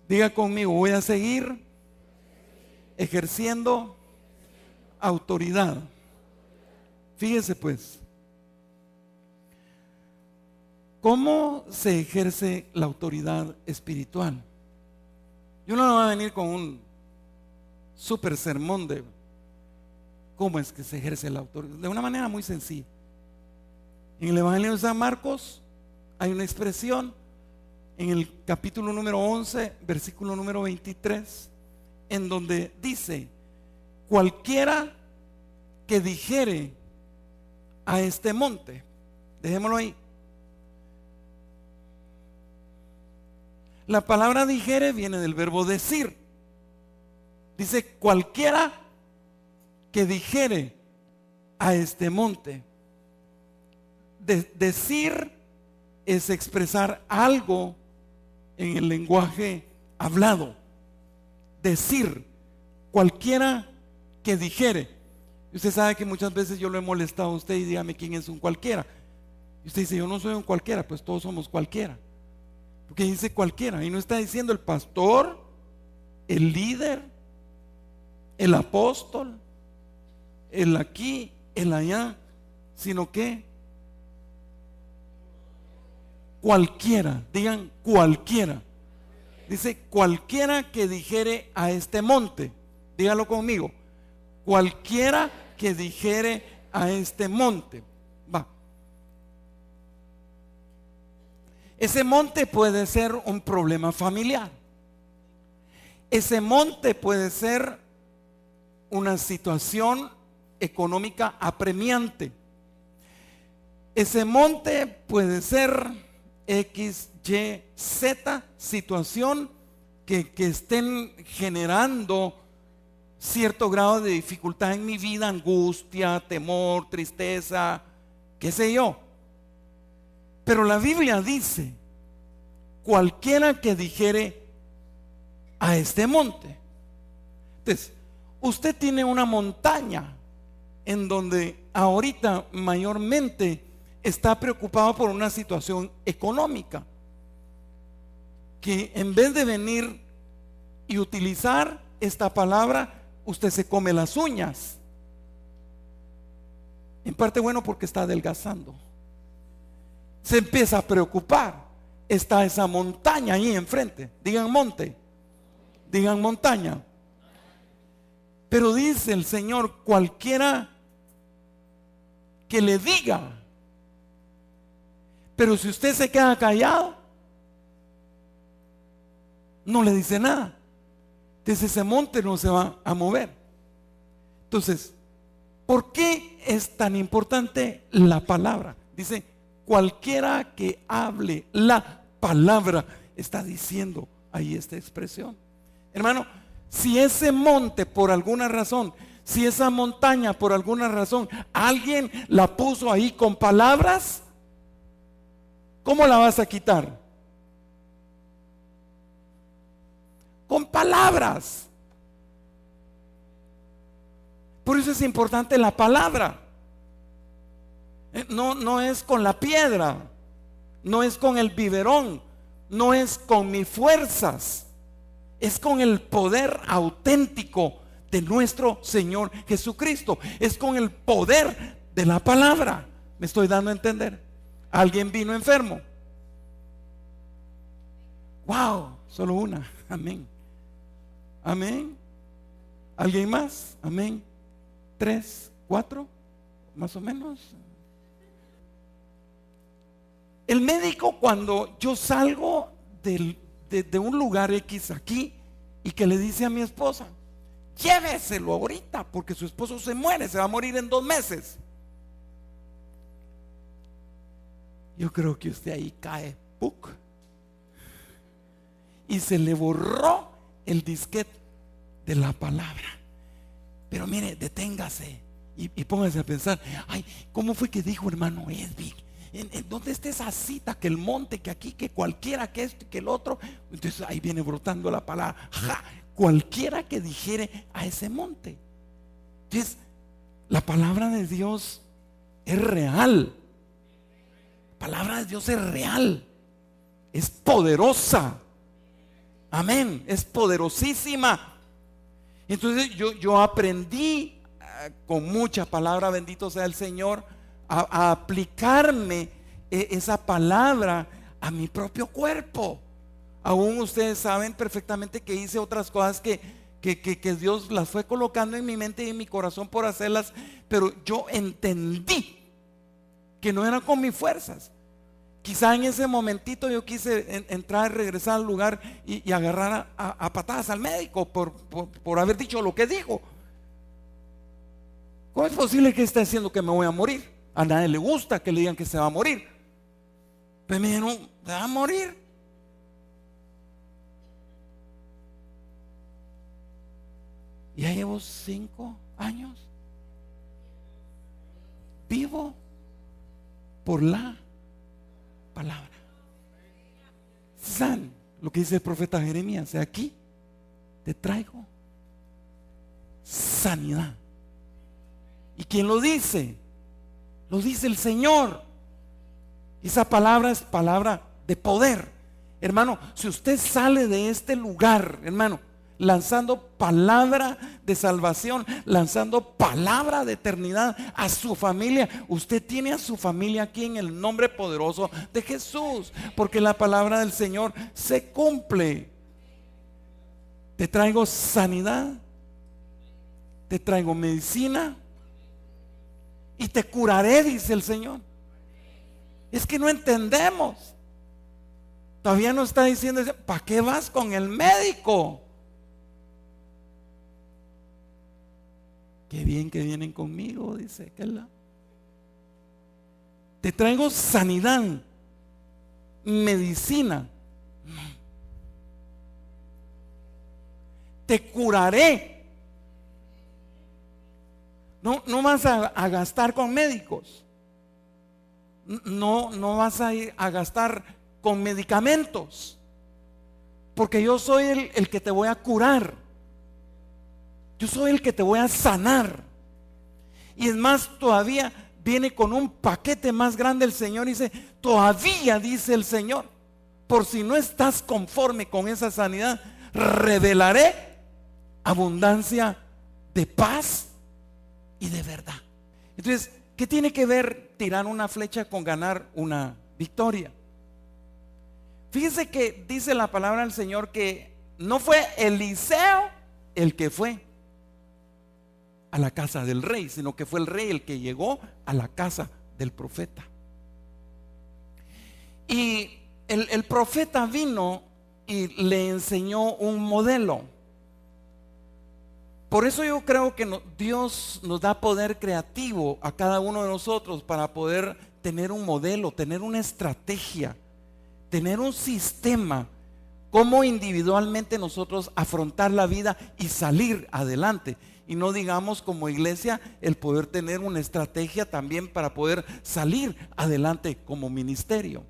Speaker 1: Diga conmigo: voy a seguir ejerciendo autoridad. Fíjese pues, ¿cómo se ejerce la autoridad espiritual? Yo no voy a venir con un super sermón de cómo es que se ejerce la autoridad. De una manera muy sencilla. En el Evangelio de San Marcos hay una expresión, en el capítulo número 11, versículo número 23, en donde dice: cualquiera que dijere a este monte, dejémoslo ahí. La palabra dijere viene del verbo decir. Dice: cualquiera que dijere a este monte. Decir es expresar algo en el lenguaje hablado. Decir, cualquiera que dijere. Y usted sabe que muchas veces yo lo he molestado a usted y dígame quién es un cualquiera. Y usted dice: yo no soy un cualquiera. Pues todos somos cualquiera. Porque dice cualquiera, y no está diciendo el pastor, el líder, el apóstol, el aquí, el allá, sino que cualquiera. Digan cualquiera. Dice: cualquiera que dijere a este monte. Dígalo conmigo: cualquiera que dijere a este monte. Va. Ese monte puede ser un problema familiar. Ese monte puede ser una situación económica apremiante. Ese monte puede ser X, Y, Z situación que estén generando cierto grado de dificultad en mi vida, angustia, temor, tristeza, qué sé yo. Pero la Biblia dice, cualquiera que dijere a este monte. Entonces, usted tiene una montaña en donde ahorita mayormente está preocupado por una situación económica, que en vez de venir y utilizar esta palabra, usted se come las uñas. En parte bueno porque está adelgazando. Se empieza a preocupar. Está esa montaña ahí enfrente. Digan monte, digan montaña. Pero dice el Señor, cualquiera que le diga. Pero si usted se queda callado, no le dice nada, entonces ese monte no se va a mover. Entonces, ¿por qué es tan importante la palabra? Dice, cualquiera que hable la palabra, está diciendo ahí esta expresión. Hermano, si ese monte por alguna razón, si esa montaña por alguna razón, alguien la puso ahí con palabras, ¿cómo la vas a quitar? Con palabras. Por eso es importante la palabra. No es con la piedra, no es con el biberón, no es con mis fuerzas, es con el poder auténtico de nuestro Señor Jesucristo, es con el poder de la palabra. ¿Me estoy dando a entender? ¿Alguien vino enfermo? Wow, solo una. Amén. Amén. ¿Alguien más? Amén. 3, 4, más o menos. El médico, cuando yo salgo de un lugar X aquí y que le dice a mi esposa, lléveselo ahorita porque su esposo se muere, se va a morir en 2 meses. Yo creo que usted ahí cae, ¡puc! Y se le borró el disquete de la palabra. Pero mire, deténgase y póngase a pensar, ay, ¿cómo fue que dijo hermano Edwin? ¿En dónde está esa cita? Que el monte, que aquí, que cualquiera, que esto y que el otro. Entonces ahí viene brotando la palabra, ¡ja! Cualquiera que dijere a ese monte. Entonces la palabra de Dios es real. La palabra de Dios es real, es poderosa. Amén, es poderosísima. Entonces yo aprendí con mucha palabra, bendito sea el Señor, a aplicarme esa palabra a mi propio cuerpo. Aún ustedes saben perfectamente que hice otras cosas que Dios las fue colocando en mi mente y en mi corazón por hacerlas, pero yo entendí que no eran con mis fuerzas. Quizá en ese momentito yo quise entrar, regresar al lugar y agarrar a patadas al médico por haber dicho lo que dijo. ¿Cómo es posible que esté diciendo que me voy a morir? A nadie le gusta que le digan que se va a morir. Pero me dijeron, ¿se va a morir? Y ya llevo 5 años vivo por la palabra. ¿Saben lo que dice el profeta Jeremías? Aquí te traigo sanidad. ¿Y quién lo dice? Lo dice el Señor. Esa palabra es palabra de poder. Hermano, si usted sale de este lugar, hermano, lanzando palabra de salvación, lanzando palabra de eternidad a su familia, usted tiene a su familia aquí en el nombre poderoso de Jesús, porque la palabra del Señor se cumple. Te traigo sanidad, te traigo medicina y te curaré, dice el Señor. Es que no entendemos. Todavía no está diciendo, ¿para qué vas con el médico? Qué bien que vienen conmigo, dice aquel. Te traigo sanidad, medicina. Te curaré. No vas a gastar con médicos. No vas a ir a gastar con medicamentos. Porque yo soy el que te voy a curar. Yo soy el que te voy a sanar. Y es más, todavía viene con un paquete más grande el Señor y dice, todavía dice el Señor, por si no estás conforme con esa sanidad, revelaré abundancia de paz y de verdad. Entonces, ¿qué tiene que ver tirar una flecha con ganar una victoria? Fíjese que dice la palabra del Señor que no fue Eliseo el que fue a la casa del rey, sino que fue el rey el que llegó a la casa del profeta. Y el profeta vino y le enseñó un modelo. Por eso yo creo que Dios nos da poder creativo a cada uno de nosotros para poder tener un modelo, tener una estrategia, tener un sistema, cómo individualmente nosotros afrontar la vida y salir adelante. Y no digamos como iglesia el poder tener una estrategia también para poder salir adelante como ministerio.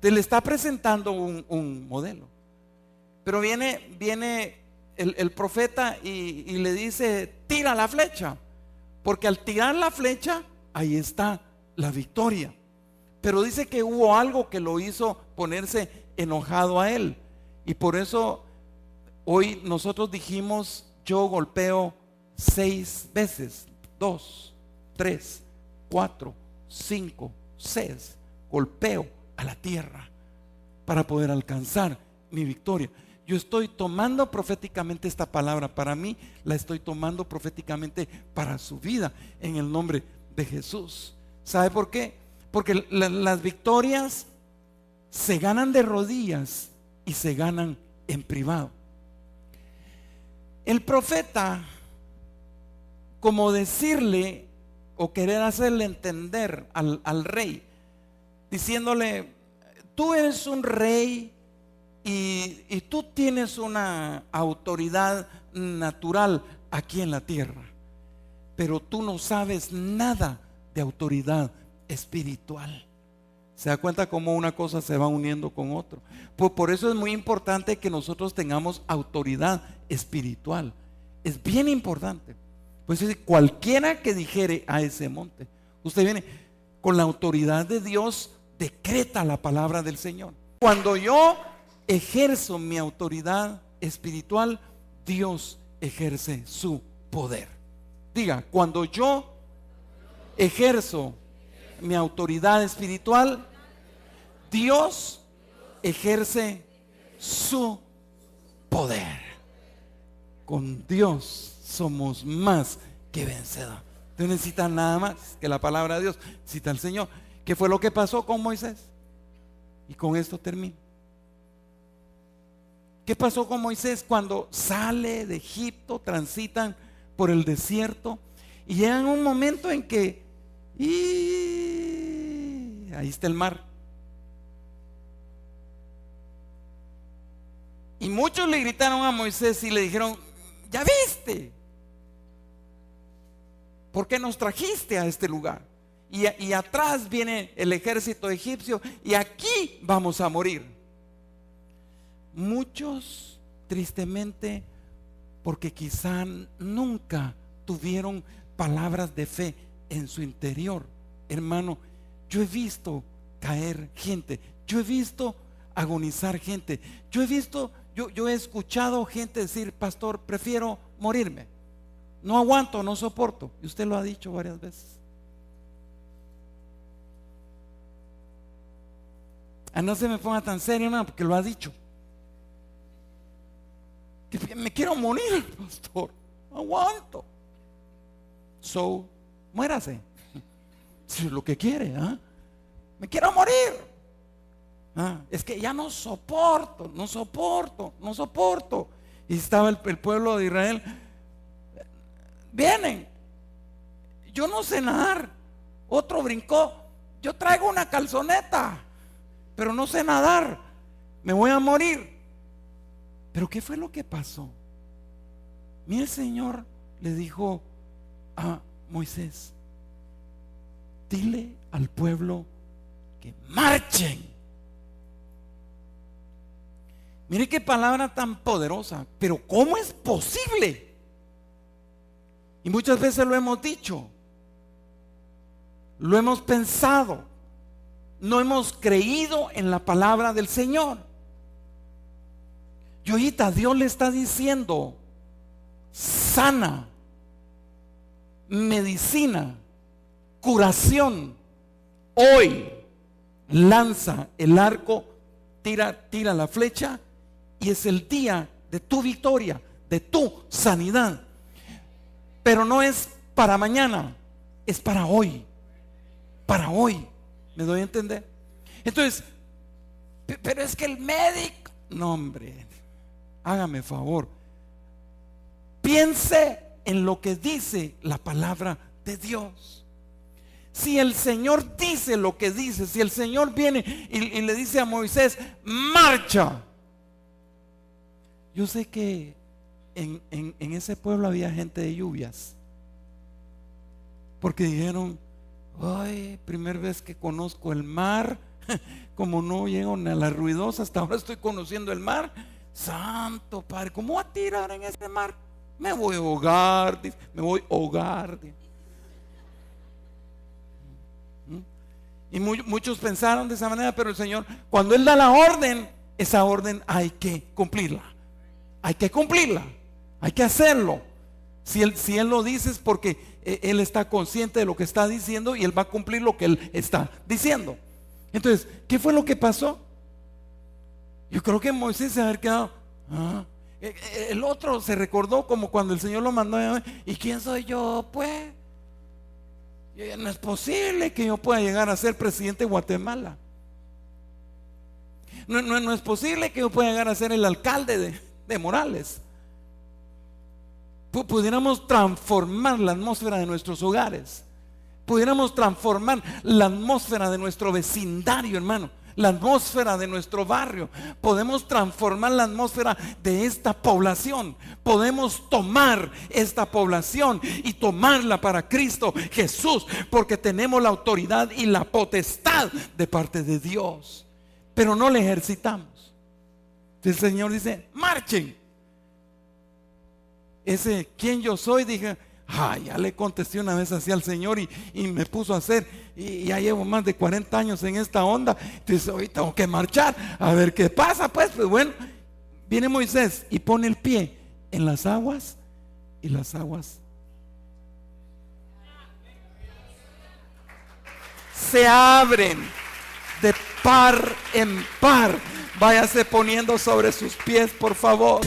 Speaker 1: Te le está presentando un modelo. Pero viene el profeta y le dice, tira la flecha. Porque al tirar la flecha, ahí está la victoria. Pero dice que hubo algo que lo hizo ponerse enojado a él. Y por eso hoy nosotros dijimos, yo golpeo 6 veces, 2, 3, 4, 5, 6, golpeo a la tierra para poder alcanzar mi victoria. Yo estoy tomando proféticamente esta palabra para mí, la estoy tomando proféticamente para su vida en el nombre de Jesús. ¿Sabe por qué? Porque las victorias se ganan de rodillas y se ganan en privado. El profeta, como decirle o querer hacerle entender al rey, diciéndole, tú eres un rey y tú tienes una autoridad natural aquí en la tierra, pero tú no sabes nada de autoridad espiritual. ¿Se da cuenta cómo una cosa se va uniendo con otro? Por eso es muy importante que nosotros tengamos autoridad espiritual. Es bien importante. Pues cualquiera que dijere a ese monte, usted viene con la autoridad de Dios, decreta la palabra del Señor. Cuando yo ejerzo mi autoridad espiritual, Dios ejerce su poder. Diga, cuando yo ejerzo mi autoridad espiritual, Dios ejerce su poder. Con Dios somos más que vencedores. No necesitan nada más que la palabra de Dios. Cita al Señor. ¿Qué fue lo que pasó con Moisés? Y con esto termino. ¿Qué pasó con Moisés cuando sale de Egipto, transitan por el desierto y llegan a un momento en que ahí está el mar? Y muchos le gritaron a Moisés y le dijeron, ¿ya viste? ¿Por qué nos trajiste a este lugar? Y atrás viene el ejército egipcio y aquí vamos a morir. Muchos, tristemente, porque quizá nunca tuvieron palabras de fe en su interior. Hermano, yo he visto caer gente, yo he visto agonizar gente, yo he escuchado gente decir, pastor, prefiero morirme, no aguanto, no soporto. Y usted lo ha dicho varias veces. No se me ponga tan serio, hermano, porque lo ha dicho. Que me quiero morir, pastor, no aguanto. Muérase. Si es lo que quiere, me quiero morir. Es que ya no soporto. Y estaba el pueblo de Israel. Vienen. Yo no sé nadar. Otro brincó. Yo traigo una calzoneta, pero no sé nadar. Me voy a morir. Pero ¿qué fue lo que pasó? Mira, el Señor le dijo a Moisés, dile al pueblo que marchen. Mire qué palabra tan poderosa, pero ¿cómo es posible? Y muchas veces lo hemos dicho, lo hemos pensado, no hemos creído en la palabra del Señor. Y ahorita Dios le está diciendo: sana, medicina, curación. Hoy lanza el arco, tira la flecha, y es el día de tu victoria, de tu sanidad. Pero no es para mañana, es para hoy. Para hoy. ¿Me doy a entender? Entonces, pero es que el médico, no, hombre, hágame favor, piense en lo que dice la palabra de Dios. Si el Señor dice lo que dice, si el Señor viene y le dice a Moisés: marcha. Yo sé que en ese pueblo había gente de lluvias, porque dijeron: ay, primera vez que conozco el mar, como no llego ni a la ruidosa, hasta ahora estoy conociendo el mar. Santo Padre, ¿cómo voy a tirar en ese mar? Me voy a ahogar, me voy a ahogar. Y muchos pensaron de esa manera, pero el Señor, cuando Él da la orden, esa orden hay que cumplirla. Hay que cumplirla, hay que hacerlo. Si él lo dice es porque Él está consciente de lo que está diciendo y Él va a cumplir lo que Él está diciendo. Entonces, ¿qué fue lo que pasó? Yo creo que Moisés se había quedado. El otro se recordó como cuando el Señor lo mandó. ¿Y quién soy yo? Pues no es posible que yo pueda llegar a ser presidente de Guatemala. No es posible que yo pueda llegar a ser el alcalde de Morales. Pudiéramos transformar la atmósfera de nuestros hogares, pudiéramos transformar la atmósfera de nuestro vecindario, hermano, la atmósfera de nuestro barrio, podemos transformar la atmósfera de esta población, podemos tomar esta población y tomarla para Cristo Jesús, porque tenemos la autoridad y la potestad de parte de Dios, pero no la ejercitamos. El Señor dice: marchen. Ese ¿quién yo soy? Dije: ya le contesté una vez así al Señor y me puso a hacer, y ya llevo más de 40 años en esta onda. Entonces hoy tengo que marchar a ver qué pasa. Pues bueno, viene Moisés y pone el pie en las aguas, y las aguas se abren de par en par. Váyase poniendo sobre sus pies, por favor.